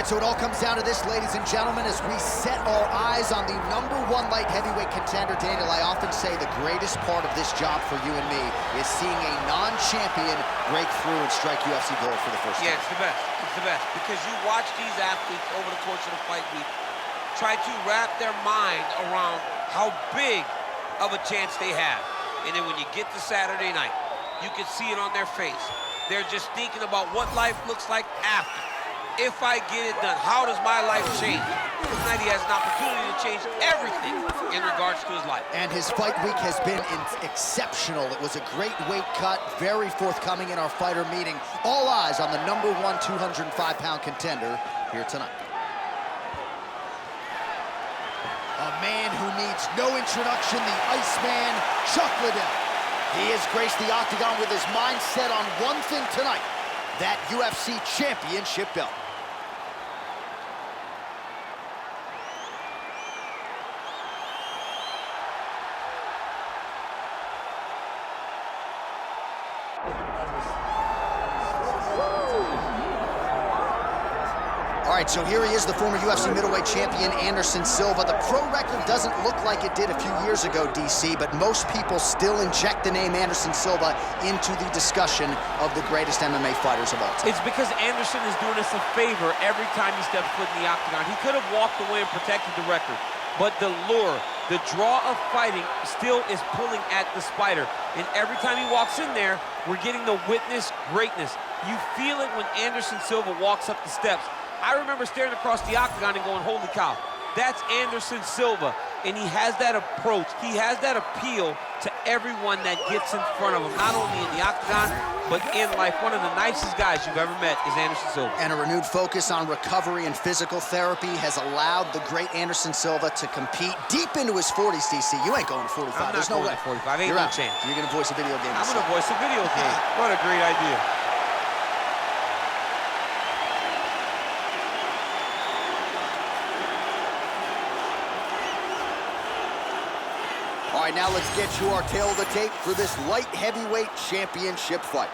right, so it all comes down to this, ladies and gentlemen, as we set our eyes on the #1 light heavyweight contender. Daniel, I often say the greatest part of this job for you and me is seeing a non-champion break through and strike UFC gold for the first time. Yeah, it's the best. It's the best. Because you watch these athletes over the course of the fight week try to wrap their mind around how big of a chance they have. And then when you get to Saturday night, you can see it on their face. They're just thinking about what life looks like after. If I get it done, how does my life change? Tonight he has an opportunity to change everything in regards to his life. And his fight week has been exceptional. It was a great weight cut, very forthcoming in our fighter meeting. All eyes on the #1 205-pound contender here tonight. A man who needs no introduction, the Iceman, Chuck Liddell. He has graced the octagon with his mind set on one thing tonight, that UFC championship belt. All right, so here he is, the former UFC middleweight champion, Anderson Silva. The pro record doesn't look like it did a few years ago, DC, but most people still inject the name Anderson Silva into the discussion of the greatest MMA fighters of all time. It's because Anderson is doing us a favor every time he steps foot in the octagon. He could have walked away and protected the record, but the lure, the draw of fighting still is pulling at the spider. And every time he walks in there, we're getting to witness greatness. You feel it when Anderson Silva walks up the steps. I remember staring across the octagon and going, holy cow, that's Anderson Silva. And he has that approach, he has that appeal to everyone that gets in front of him, not only in the octagon, but in life. One of the nicest guys you've ever met is Anderson Silva. And a renewed focus on recovery and physical therapy has allowed the great Anderson Silva to compete deep into his 40s, DC. You ain't going to 45. There's no way. 45. Ain't no chance. You're going to voice a video game. I'm going to voice a video game. What a great idea. All right, now let's get you our tail of the tape for this light heavyweight championship fight.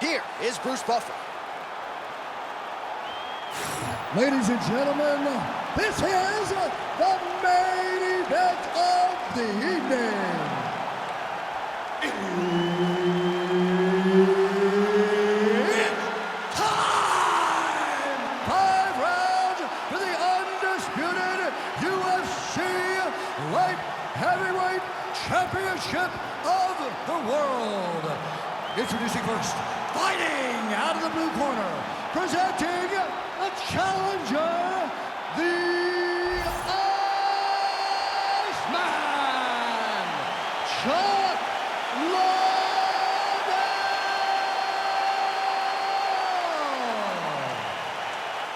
Here is Bruce Buffer. Ladies and gentlemen, this is the main event of the evening. It's time! 5 rounds for the undisputed UFC Light Heavyweight Championship of the world. Introducing first, fighting out of the blue corner, presenting the challenger, the Iceman, Chuck Liddell.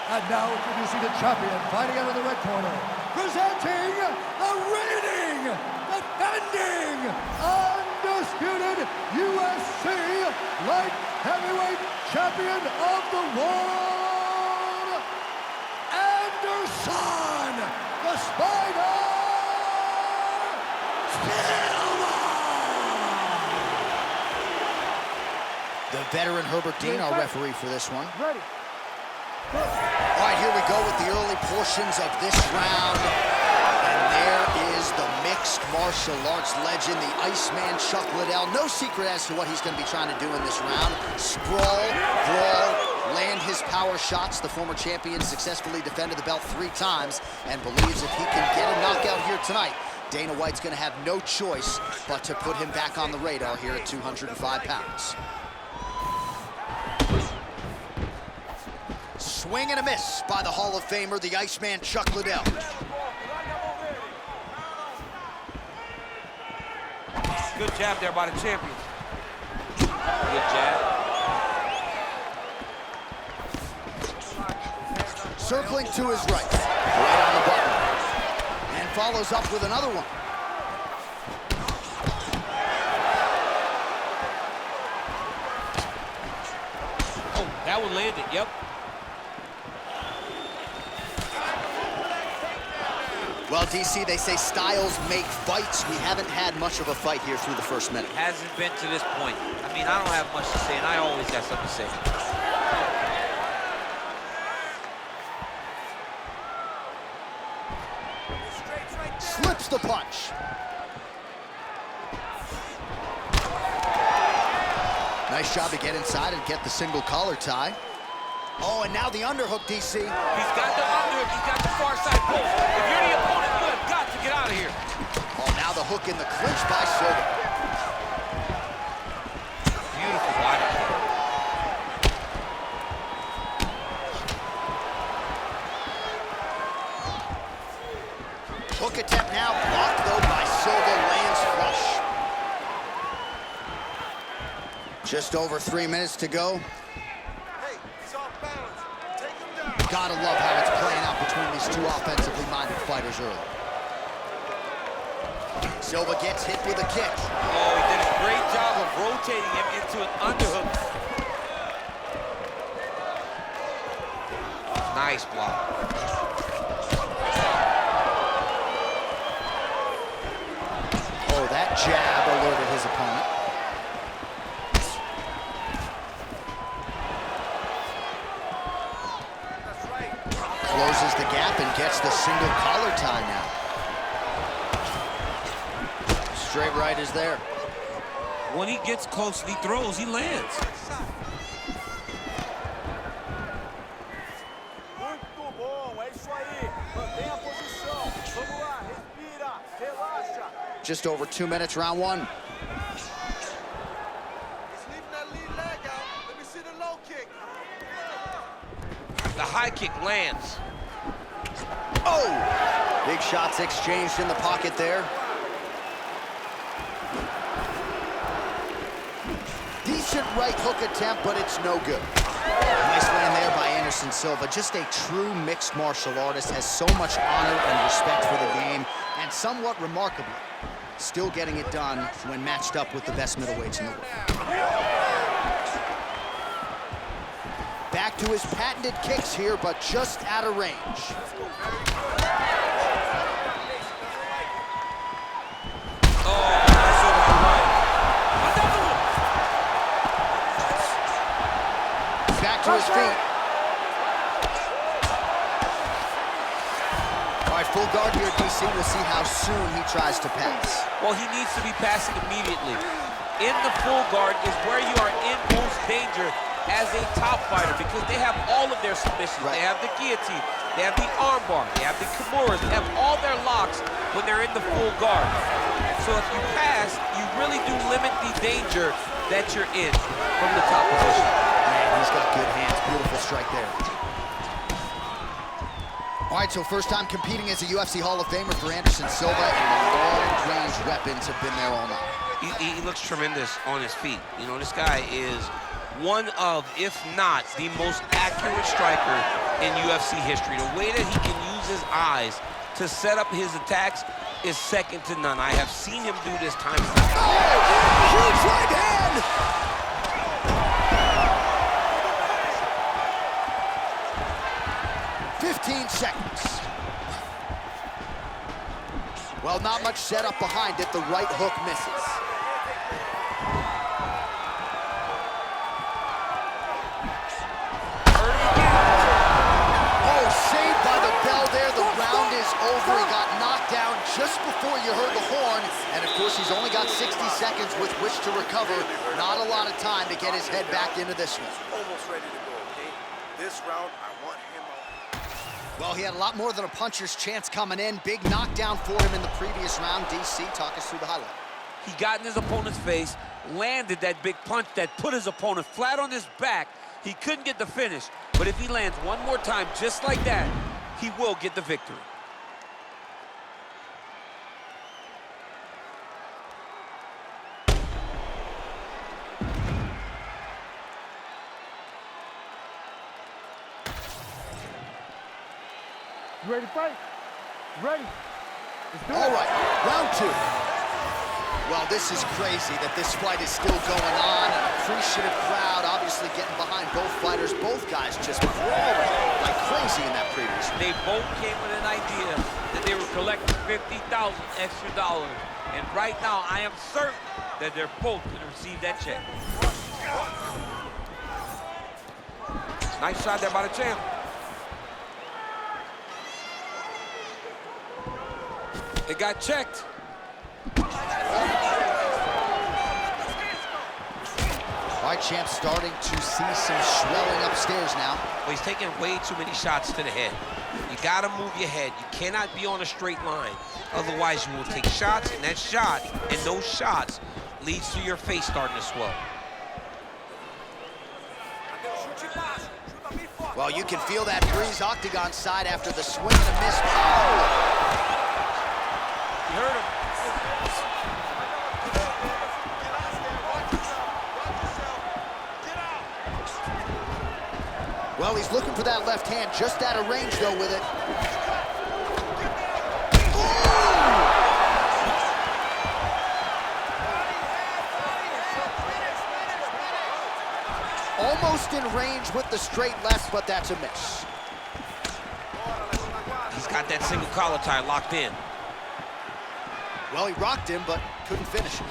And now introducing the champion, fighting out of the red corner, presenting the reigning, defending, undisputed UFC Light Heavyweight Champion of the world, Anderson, the Spider Silva. The veteran Herbert Dean, our referee for this one. Ready. All right, here we go with the early portions of this round. And there is the mixed martial arts legend, the Iceman, Chuck Liddell. No secret as to what he's going to be trying to do in this round. Sprawl, brawl, land his power shots. The former champion successfully defended the belt 3 times and believes if he can get a knockout here tonight, Dana White's going to have no choice but to put him back on the radar here at 205 pounds. Swing and a miss by the Hall of Famer, the Iceman, Chuck Liddell. Good jab there by the champion. Good jab. Circling to his right. Right on the button. And follows up with another one. Oh, that one landed, yep. Well, DC, they say styles make fights. We haven't had much of a fight here through the first minute. Hasn't been to this point. I mean, I don't have much to say, and I always got something to say. Slips the punch. Nice job to get inside and get the single collar tie. Oh, and now the underhook, DC. He's got the underhook. He's got the far side post. If you're the opponent, you have got to get out of here. Oh, now the hook in the clinch by Silva. Beautiful body kick. Hook attempt now, blocked though by Silva, lands flush. Just over 3 minutes to go. Hey, he's off balance. Take him down. Gotta love how it's playing out between these two offensively minded fighters early. Silva gets hit with a kick. Oh, he did a great job of rotating him into an underhook. Nice block. Oh, that jab alerted his opponent. That's right. Closes the gap and gets the single collar tie now. Straight right is there. When he gets close and he throws, he lands. Muito bom, é isso aí. Mantenha a posição. Vamos lá, respira, relaxa. Just over 2 minutes, round one. He's leaving that lead leg out. Let me see the low kick. The high kick lands. Oh! Big shots exchanged in the pocket there. Decent right hook attempt, but it's no good. Nice land there by Anderson Silva. Just a true mixed martial artist, has so much honor and respect for the game, and somewhat remarkably, still getting it done when matched up with the best middleweights in the world. Back to his patented kicks here, but just out of range. Back to his feet. All right, full guard here, DC. We'll see how soon he tries to pass. Well, he needs to be passing immediately. In the full guard is where you are in most danger as a top fighter because they have all of their submissions. Right. They have the guillotine, they have the armbar, they have the kimuras, they have all their locks when they're in the full guard. So if you pass, you really do limit the danger that you're in from the top position. Man, he's got good hands. Beautiful strike there. All right, so first time competing as a UFC Hall of Famer for Anderson Silva, and the long-range weapons have been there all night. He looks tremendous on his feet. You know, this guy is one of, if not, the most accurate striker in UFC history. The way that he can use his eyes to set up his attacks is second to none. I have seen him do this time. Oh, huge right hand! 15 seconds. Well, not much setup behind it. The right hook misses. Oh, saved by the bell there. The round is over. He got knocked down just before you heard the horn. And, of course, he's only got 60 seconds with which to recover. Not a lot of time to get his head back into this one. Almost ready to go, okay? This round, I want him on. Well, he had a lot more than a puncher's chance coming in. Big knockdown for him in the previous round. DC, talk us through the highlight. He got in his opponent's face, landed that big punch that put his opponent flat on his back. He couldn't get the finish, but if he lands one more time just like that, he will get the victory. You ready to fight? Ready. Let's do it. All right, round two. Well, this is crazy that this fight is still going on. An appreciative crowd obviously getting behind both fighters. Both guys just brawling like crazy in that previous round. They both came with an idea that they were collecting 50,000 extra dollars. And right now, I am certain that they're both going to receive that check. Nice shot there by the champ. It got checked. All right, champ, starting to see some swelling upstairs now. Well, he's taking way too many shots to the head. You gotta move your head. You cannot be on a straight line. Otherwise, you will take shots, and that shot, and those shots, leads to your face starting to swell. Well, you can feel that breeze octagon side after the swing and a miss. Oh! You heard him. Well, he's looking for that left hand, just out of range, though, with it. Almost in range with the straight left, but that's a miss. He's got that single collar tie locked in. Well, he rocked him, but couldn't finish it.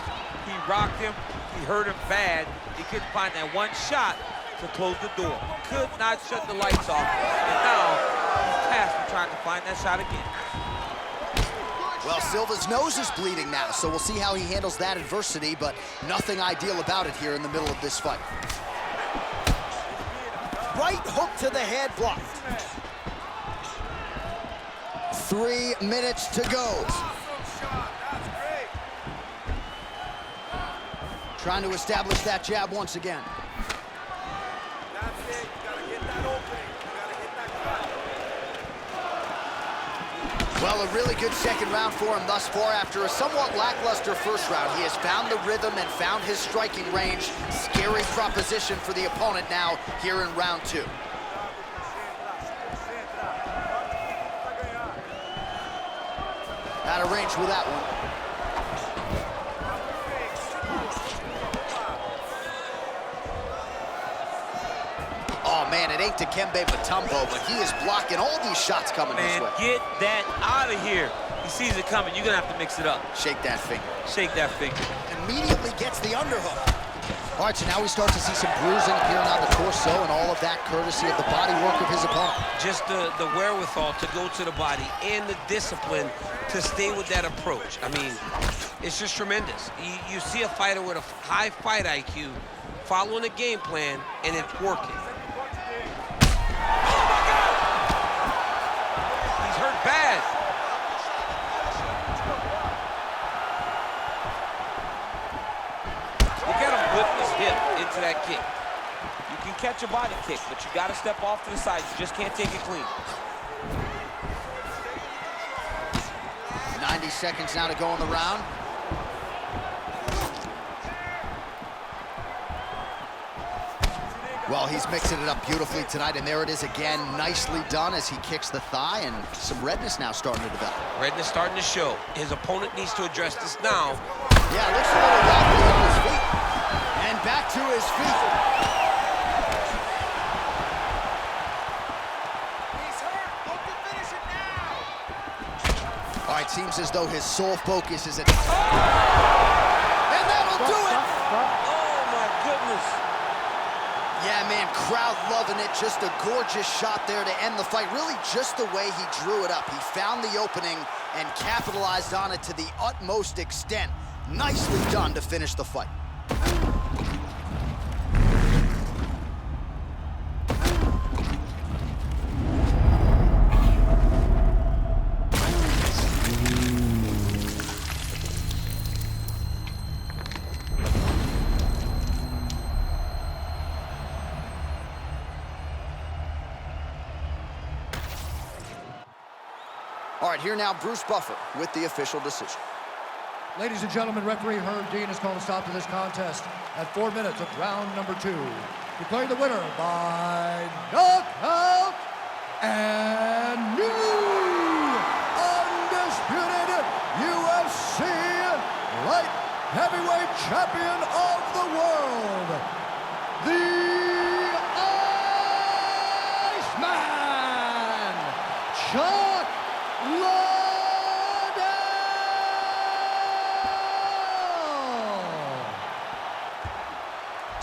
He rocked him. He hurt him bad. He couldn't find that one shot to close the door. Could not shut the lights off. And now he's tasked with trying to find that shot again. Well, Silva's nose is bleeding now, so we'll see how he handles that adversity, but nothing ideal about it here in the middle of this fight. Right hook to the head, blocked. 3 minutes to go. Trying to establish that jab once again. Well, a really good second round for him thus far. After a somewhat lackluster first round, he has found the rhythm and found his striking range. Scary proposition for the opponent now here in round 2. Out of range with that one. Oh, man, it ain't Dikembe Mutombo, but he is blocking all these shots coming his way. Get that out of here. He sees it coming. You're going to have to mix it up. Shake that finger. Shake that finger. Immediately gets the underhook. All right, so now we start to see some bruising appearing on the torso, and all of that courtesy of the body work of his opponent. Just the wherewithal to go to the body and the discipline to stay with that approach. I mean, it's just tremendous. You see a fighter with a high fight IQ following a game plan, and it's working. He's hurt bad. Look at him whip his hip into that kick. You can catch a body kick, but you got to step off to the side. You just can't take it clean. 90 seconds now to go in the round. Well, he's mixing it up beautifully tonight, and there it is again. Nicely done as he kicks the thigh, and some redness now starting to develop. Redness starting to show. His opponent needs to address this now. Yeah, looks a little wobbly on his feet. And back to his feet. He's hurt. Look to finish it now. All right, seems as though his sole focus is at... And that'll do it! Oh, my goodness. Yeah, man, crowd loving it. Just a gorgeous shot there to end the fight. Really just the way he drew it up. He found the opening and capitalized on it to the utmost extent. Nicely done to finish the fight. All right, here now, Bruce Buffer with the official decision. Ladies and gentlemen, referee Herb Dean has called a stop to this contest at 4 minutes of round number 2. Declaring the winner by knockout and new undisputed UFC light heavyweight champion of the world, the Iceman, Chuck Liddell.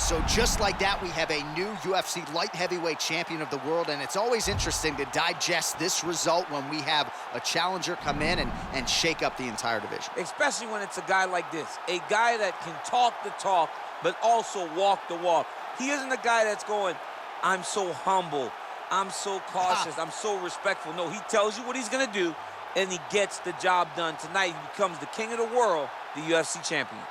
So just like that, we have a new UFC light heavyweight champion of the world, and it's always interesting to digest this result when we have a challenger come in and shake up the entire division. Especially when it's a guy like this, a guy that can talk the talk, but also walk the walk. He isn't a guy that's going, I'm so humble, I'm so cautious, I'm so respectful. No, he tells you what he's gonna do, and he gets the job done. Tonight, he becomes the king of the world, the UFC champion.